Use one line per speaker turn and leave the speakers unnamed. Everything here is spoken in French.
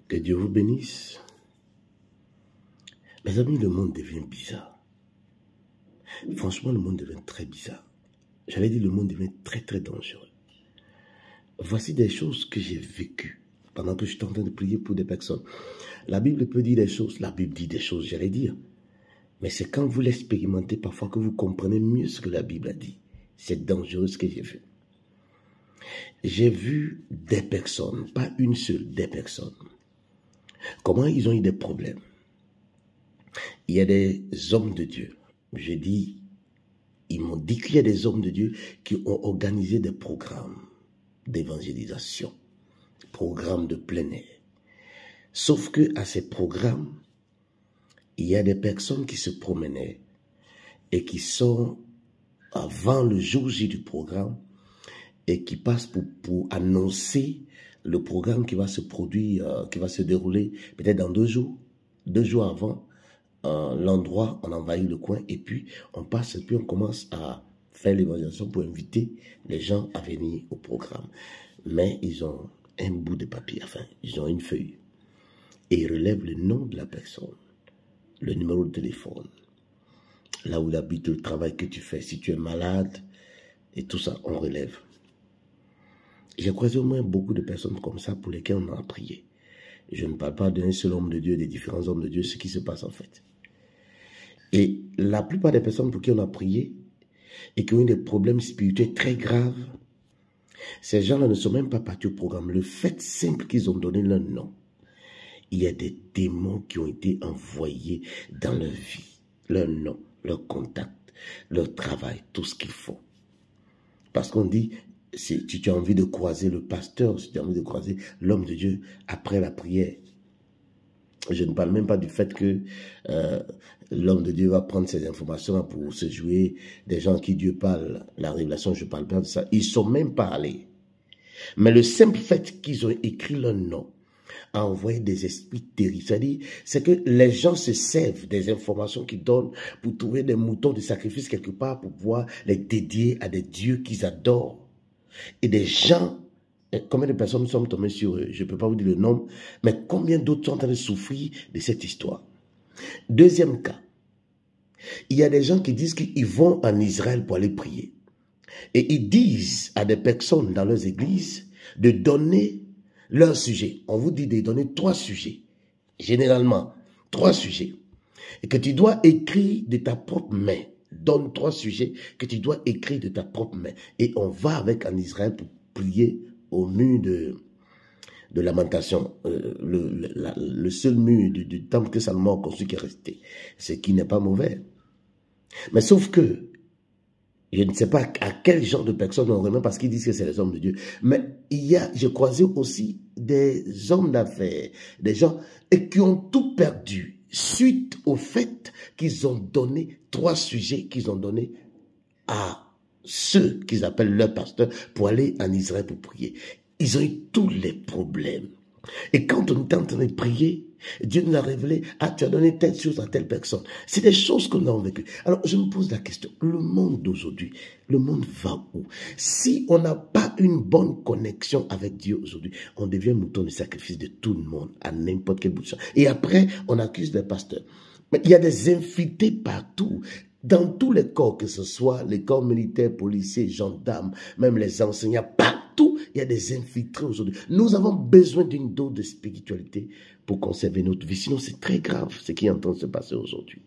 Que Dieu vous bénisse. Mes amis, le monde devient bizarre. Franchement, le monde devient très bizarre. J'allais dire, le monde devient très, très dangereux. Voici des choses que j'ai vécues pendant que je suis en train de prier pour des personnes. La Bible peut dire des choses, la Bible dit des choses, j'allais dire. Mais c'est quand vous l'expérimentez parfois que vous comprenez mieux ce que la Bible a dit. C'est dangereux ce que j'ai vu. J'ai vu des personnes, pas une seule, des personnes. Comment ils ont eu des problèmes? Il y a des hommes de Dieu. J'ai dit, ils m'ont dit qu'il y a des hommes de Dieu qui ont organisé des programmes d'évangélisation, programmes de plein air. Sauf que à ces programmes, il y a des personnes qui se promenaient et qui sont avant le jour J du programme et qui passent pour annoncer le programme qui va se produire, qui va se dérouler peut-être dans 2 jours. 2 jours avant, l'endroit, on envahit le coin et puis on passe et puis on commence à faire l'évangélisation pour inviter les gens à venir au programme. Mais ils ont un bout de papier, enfin, ils ont une feuille. Et ils relèvent le nom de la personne, le numéro de téléphone, là où il habite, le travail que tu fais, si tu es malade, et tout ça, on relève. J'ai croisé au moins beaucoup de personnes comme ça pour lesquelles on a prié. Je ne parle pas d'un seul homme de Dieu, des différents hommes de Dieu, ce qui se passe en fait. Et la plupart des personnes pour qui on a prié et qui ont eu des problèmes spirituels très graves, ces gens-là ne sont même pas partis au programme. Le fait simple qu'ils ont donné leur nom, il y a des démons qui ont été envoyés dans leur vie, leur nom, leur contact, leur travail, tout ce qu'ils font. Parce qu'on dit, si tu as envie de croiser le pasteur, si tu as envie de croiser l'homme de Dieu après la prière, je ne parle même pas du fait que l'homme de Dieu va prendre ces informations pour se jouer des gens à qui Dieu parle, la révélation, je ne parle pas de ça. Ils ne sont même pas allés. Mais le simple fait qu'ils ont écrit leur nom a envoyé des esprits terribles. C'est-à-dire, c'est que les gens se servent des informations qu'ils donnent pour trouver des moutons de sacrifice quelque part pour pouvoir les dédier à des dieux qu'ils adorent. Et des gens, combien de personnes sont tombées sur eux? Je ne peux pas vous dire le nombre, mais combien d'autres sont en train de souffrir de cette histoire? Deuxième cas, il y a des gens qui disent qu'ils vont en Israël pour aller prier. Et ils disent à des personnes dans leurs églises de donner leur sujet. On vous dit de donner 3 sujets. Généralement, 3 sujets. Et que tu dois écrire de ta propre main. Donne 3 sujets que tu dois écrire de ta propre main. Et on va avec en Israël pour prier au mur de lamentation. Le seul mur du temple que Salomon a construit qui est resté. Ce qui n'est pas mauvais. Mais sauf que, je ne sais pas à quel genre de personnes on remet parce qu'ils disent que c'est les hommes de Dieu. Mais j'ai croisé aussi des hommes d'affaires, des gens et qui ont tout perdu suite au fait qu'ils ont donné 3 sujets qu'ils ont donnés à ceux qu'ils appellent leurs pasteurs pour aller en Israël pour prier. Ils ont eu tous les problèmes. Et quand on est en train de prier, Dieu nous a révélé, tu as donné telle chose à telle personne. C'est des choses que nous avons vécues. Alors, je me pose la question, le monde d'aujourd'hui, le monde va où? Si on n'a pas une bonne connexion avec Dieu aujourd'hui, on devient mouton de sacrifice de tout le monde, à n'importe quel bout de champ. Et après, on accuse les pasteurs. Mais il y a des infiltrés partout. Dans tous les corps, que ce soit les corps militaires, policiers, gendarmes, même les enseignants, partout, il y a des infiltrés aujourd'hui. Nous avons besoin d'une dose de spiritualité pour conserver notre vie. Sinon, c'est très grave ce qui est en train de se passer aujourd'hui.